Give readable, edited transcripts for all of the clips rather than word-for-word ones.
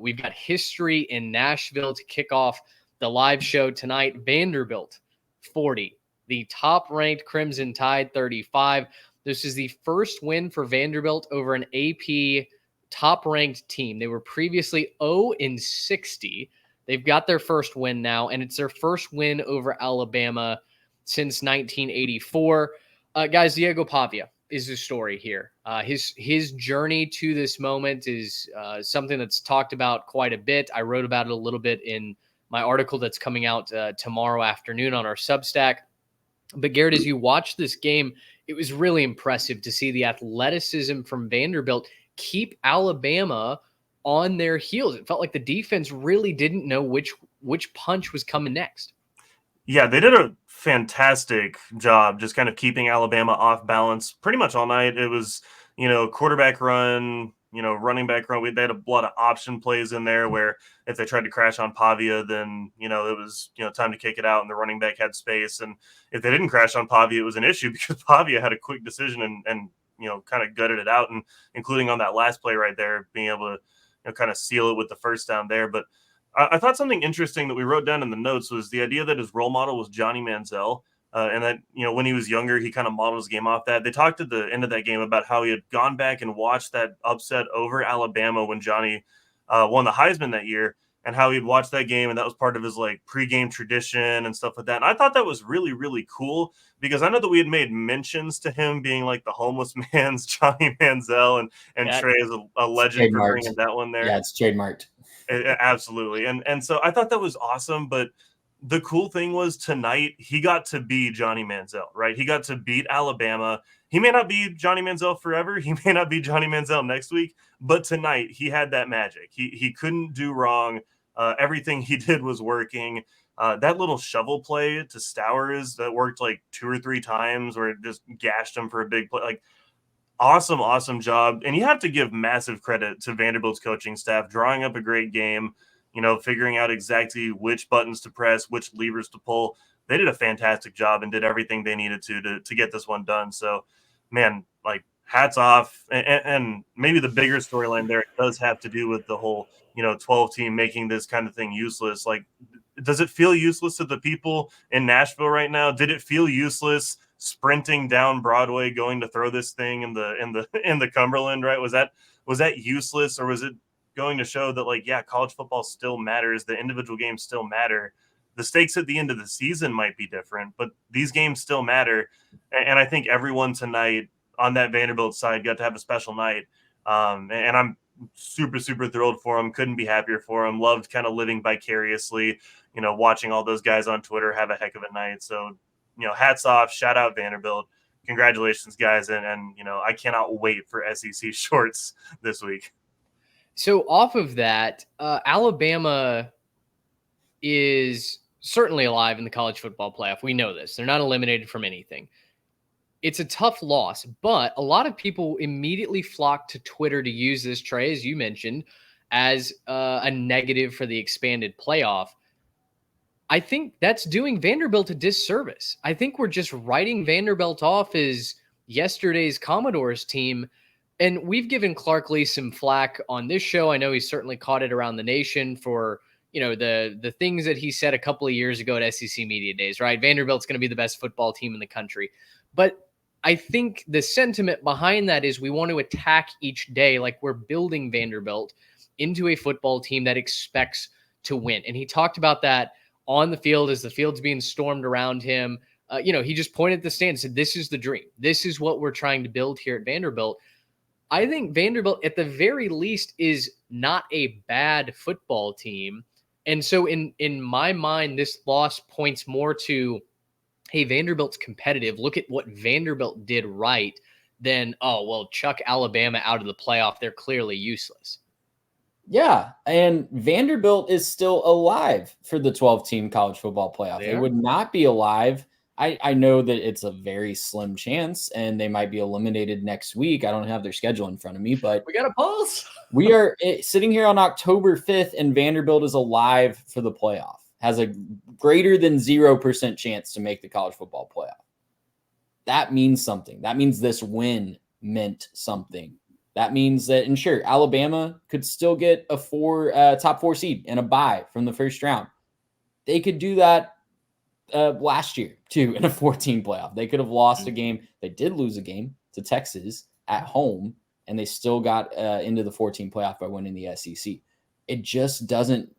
We've got history in Nashville to kick off the live show tonight. Vanderbilt 40, the top-ranked Crimson Tide 35. This is the first win for Vanderbilt over an AP top-ranked team. They were previously 0-60. They've got their first win now, and it's their first win over Alabama since 1984. Guys, Diego Pavia is the story here. His journey to this moment is something that's talked about quite a bit. I wrote about it a little bit in my article that's coming out tomorrow afternoon on our Substack. But Garrett, as you watch this game, it was really impressive to see the athleticism from Vanderbilt keep Alabama on their heels. It felt like the defense really didn't know which punch was coming next. Yeah, they did a fantastic job just kind of keeping Alabama off balance pretty much all night. It was, quarterback run, running back run. They had a lot of option plays in there where if they tried to crash on Pavia, then, it was, time to kick it out and the running back had space. And if they didn't crash on Pavia, it was an issue because Pavia had a quick decision and kind of gutted it out, and including on that last play right there, being able to, kind of seal it with the first down there. But I thought something interesting that we wrote down in the notes was the idea that his role model was Johnny Manziel. And that, when he was younger, he kind of modeled his game off that. They talked at the end of that game about how he had gone back and watched that upset over Alabama when Johnny won the Heisman that year, and how he'd watched that game, and that was part of his pregame tradition and stuff like that. And I thought that was really, really cool because I know that we had made mentions to him being like the homeless man's Johnny Manziel, and Trey is a legend for bringing that one there. Yeah, it's trademarked. Absolutely. And so I thought that was awesome, but the cool thing was tonight he got to be Johnny Manziel, right? He got to beat Alabama. He may not be Johnny Manziel forever. He may not be Johnny Manziel next week, but tonight he had that magic. He couldn't do wrong. Everything he did was working. That little shovel play to Stowers that worked 2 or 3 times where it just gashed him for a big play. Awesome job. And you have to give massive credit to Vanderbilt's coaching staff, drawing up a great game, figuring out exactly which buttons to press, which levers to pull. They did a fantastic job and did everything they needed to get this one done. So, man, hats off. And maybe the bigger storyline there does have to do with the whole, 12 team making this kind of thing useless. Does it feel useless to the people in Nashville right now? Did it feel useless sprinting down Broadway, going to throw this thing in the Cumberland, right? Was that useless, or was it going to show that college football still matters, the individual games still matter, the stakes at the end of the season might be different, but these games still matter. And I think everyone tonight on that Vanderbilt side got to have a special night, and I'm super thrilled for him. Couldn't be happier for him. Loved kind of living vicariously, watching all those guys on Twitter have a heck of a night. So hats off, shout out Vanderbilt. Congratulations, guys. And I cannot wait for SEC shorts this week. So off of that, Alabama is certainly alive in the college football playoff. We know this. They're not eliminated from anything. It's a tough loss, but a lot of people immediately flock to Twitter to use this, Trey, as you mentioned, as a negative for the expanded playoff. I think that's doing Vanderbilt a disservice. I think we're just writing Vanderbilt off as yesterday's Commodores team. And we've given Clark Lee some flack on this show. I know he's certainly caught it around the nation for, the things that he said a couple of years ago at SEC Media Days, right? Vanderbilt's going to be the best football team in the country. But I think the sentiment behind that is we want to attack each day like we're building Vanderbilt into a football team that expects to win. And he talked about that on the field as the field's being stormed around him. He just pointed at the stand and said, this is the dream. This is what we're trying to build here at Vanderbilt. I think Vanderbilt, at the very least, is not a bad football team. And so in my mind, this loss points more to, hey, Vanderbilt's competitive. Look at what Vanderbilt did right than, chuck Alabama out of the playoff. They're clearly useless. Yeah, and Vanderbilt is still alive for the 12-team college football playoff. They would not be alive. I know that it's a very slim chance, and they might be eliminated next week. I don't have their schedule in front of me, but we got a pulse. We are sitting here on October 5th, and Vanderbilt is alive for the playoff. Has a greater than 0% chance to make the college football playoff. That means something. That means this win meant something. That means that, and sure, Alabama could still get a top 4 seed and a bye from the first round. They could do that last year too in a 14 playoff. They could have lost a game. They did lose a game to Texas at home, and they still got into the 14 playoff by winning the SEC. It just doesn't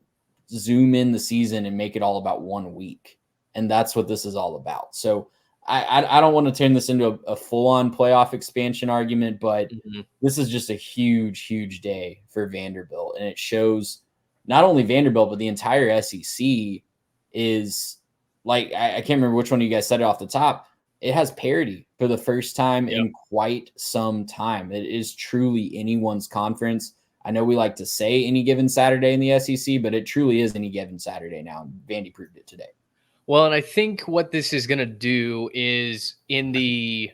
zoom in the season and make it all about 1 week. And that's what this is all about. So I don't want to turn this into a full-on playoff expansion argument, but this is just a huge, huge day for Vanderbilt. And it shows not only Vanderbilt, but the entire SEC is like, I can't remember which one of you guys said it off the top. It has parity for the first time in quite some time. It is truly anyone's conference. I know we like to say any given Saturday in the SEC, but it truly is any given Saturday now. Vandy proved it today. Well, and I think what this is going to do is in the,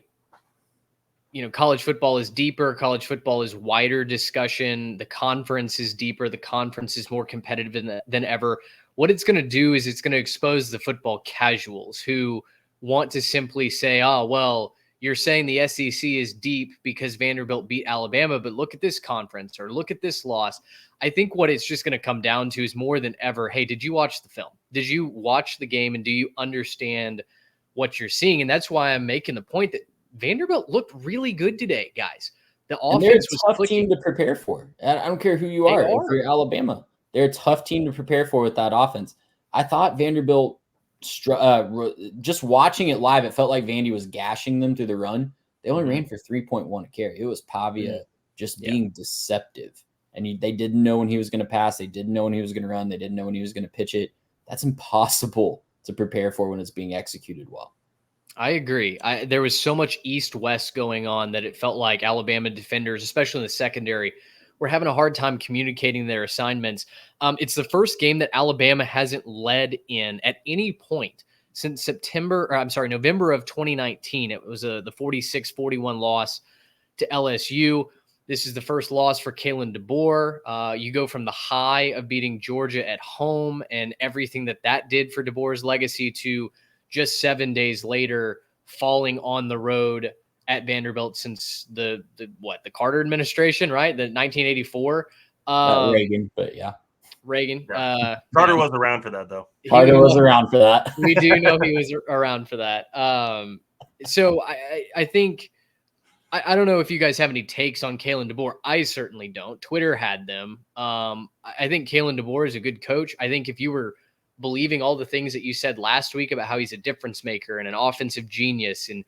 college football is deeper, college football is wider discussion. The conference is deeper. The conference is more competitive than ever. What it's going to do is it's going to expose the football casuals who want to simply say, oh, well, you're saying the SEC is deep because Vanderbilt beat Alabama, but look at this conference or look at this loss. I think what it's just going to come down to is more than ever, hey, did you watch the film? Did you watch the game and do you understand what you're seeing? And that's why I'm making the point that Vanderbilt looked really good today, guys. The offense was a tough clicking. team to prepare for. I don't care who you are. If you're Alabama, they're a tough team to prepare for with that offense. I thought Vanderbilt, just watching it live, it felt like Vandy was gashing them through the run. They only ran for 3.1 a carry. It was Pavia just being deceptive. And they didn't know when he was going to pass. They didn't know when he was going to run. They didn't know when he was going to pitch it. That's impossible to prepare for when it's being executed well. I agree. There was so much east-west going on that it felt like Alabama defenders, especially in the secondary, were having a hard time communicating their assignments. It's the first game that Alabama hasn't led in at any point since November of 2019. It was the 46-41 loss to LSU. This is the first loss for Kalen DeBoer. You go from the high of beating Georgia at home and everything that did for DeBoer's legacy to just 7 days later falling on the road at Vanderbilt since the Carter administration, right? The 1984. Reagan, but yeah. Reagan. Yeah. Carter was around for that, though. Carter was around for that. We do know he was around for that. So I think – I don't know if you guys have any takes on Kalen DeBoer. I certainly don't. Twitter had them. I think Kalen DeBoer is a good coach. I think if you were believing all the things that you said last week about how he's a difference maker and an offensive genius and,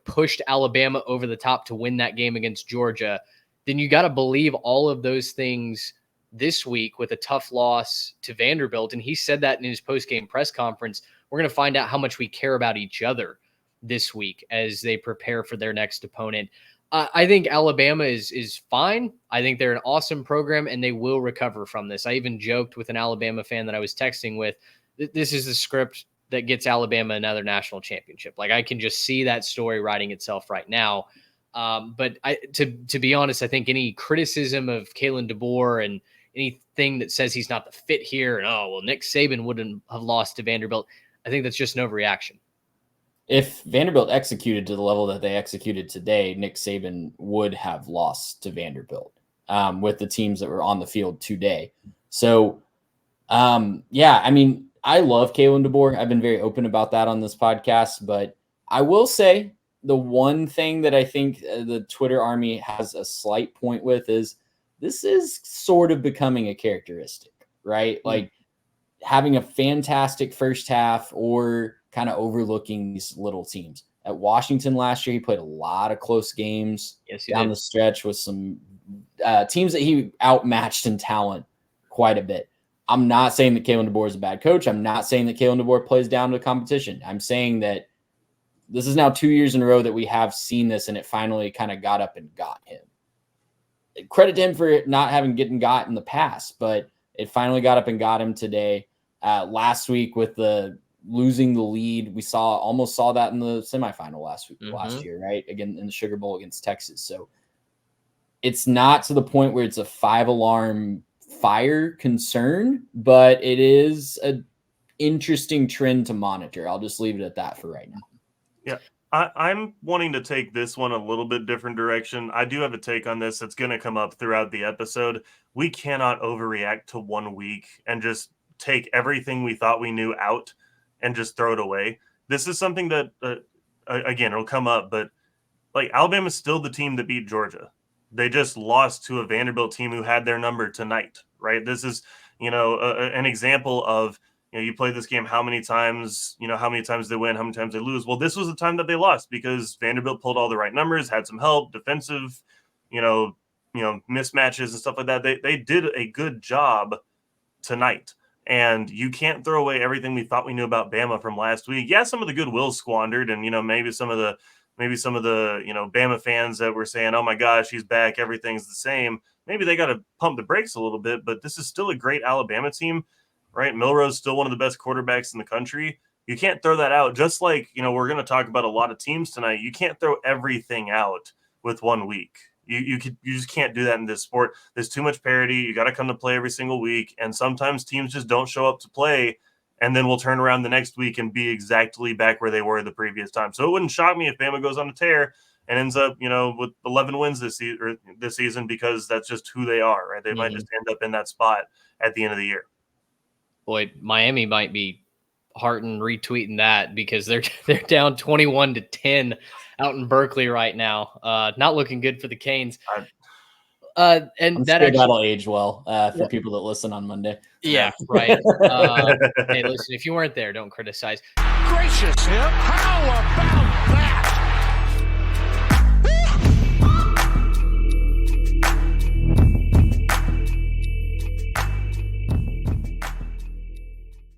pushed Alabama over the top to win that game against Georgia, then you got to believe all of those things this week with a tough loss to Vanderbilt. And he said that in his post-game press conference. We're going to find out how much we care about each other this week as they prepare for their next opponent. I think Alabama is fine. I think they're an awesome program and they will recover from this. I even joked with an Alabama fan that I was texting with, this is the script that gets Alabama another national championship. Like I can just see that story writing itself right now. But to be honest, I think any criticism of Kalen DeBoer and anything that says he's not the fit here and, Nick Saban wouldn't have lost to Vanderbilt, I think that's just an overreaction. If Vanderbilt executed to the level that they executed today, Nick Saban would have lost to Vanderbilt with the teams that were on the field today. So, I love Kalen DeBoer. I've been very open about that on this podcast, but I will say the one thing that I think the Twitter army has a slight point with is this is sort of becoming a characteristic, right? Like having a fantastic first half or kind of overlooking these little teams. At Washington last year, he played a lot of close games down the stretch with some teams that he outmatched in talent quite a bit. I'm not saying that Kalen DeBoer is a bad coach. I'm not saying that Kalen DeBoer plays down to the competition. I'm saying that this is now 2 years in a row that we have seen this, and it finally kind of got up and got him. Credit to him for not having gotten got in the past, but it finally got up and got him today. Last week with the losing the lead, we almost saw that in the semifinal last year, right? Again, in the Sugar Bowl against Texas. So it's not to the point where it's a 5-alarm fire concern, but it is an interesting trend to monitor. I'll just leave it at that for right now. Yeah. I'm wanting to take this one a little bit different direction. I do have a take on this that's going to come up throughout the episode. We cannot overreact to 1 week and just take everything we thought we knew out and just throw it away. This is something that, again, it'll come up, but like Alabama's still the team that beat Georgia. They just lost to a Vanderbilt team who had their number tonight, right? This is, an example of, you play this game how many times, how many times they win, how many times they lose. Well, this was the time that they lost because Vanderbilt pulled all the right numbers, had some help, defensive, mismatches and stuff like that. They did a good job tonight. And you can't throw away everything we thought we knew about Bama from last week. Yeah, some of the goodwill squandered, and maybe some of the Bama fans that were saying, "Oh my gosh, he's back, everything's the same." Maybe they got to pump the brakes a little bit, but this is still a great Alabama team, right? Milroe's still one of the best quarterbacks in the country. You can't throw that out. Just like we're going to talk about a lot of teams tonight. You can't throw everything out with 1 week. You just can't do that in this sport. There's too much parity. You got to come to play every single week, and sometimes teams just don't show up to play, and then we'll turn around the next week and be exactly back where they were the previous time. So it wouldn't shock me if Bama goes on a tear and ends up, with 11 wins this season, because that's just who they are, right? They might just end up in that spot at the end of the year. Boy, Miami might be heartened retweeting that because they're down 21-10 out in Berkeley right now. Not looking good for the Canes. And I'm that sure that'll age well for people that listen on Monday. Yeah, right. Hey, listen, if you weren't there, don't criticize. Gracious him! How about that?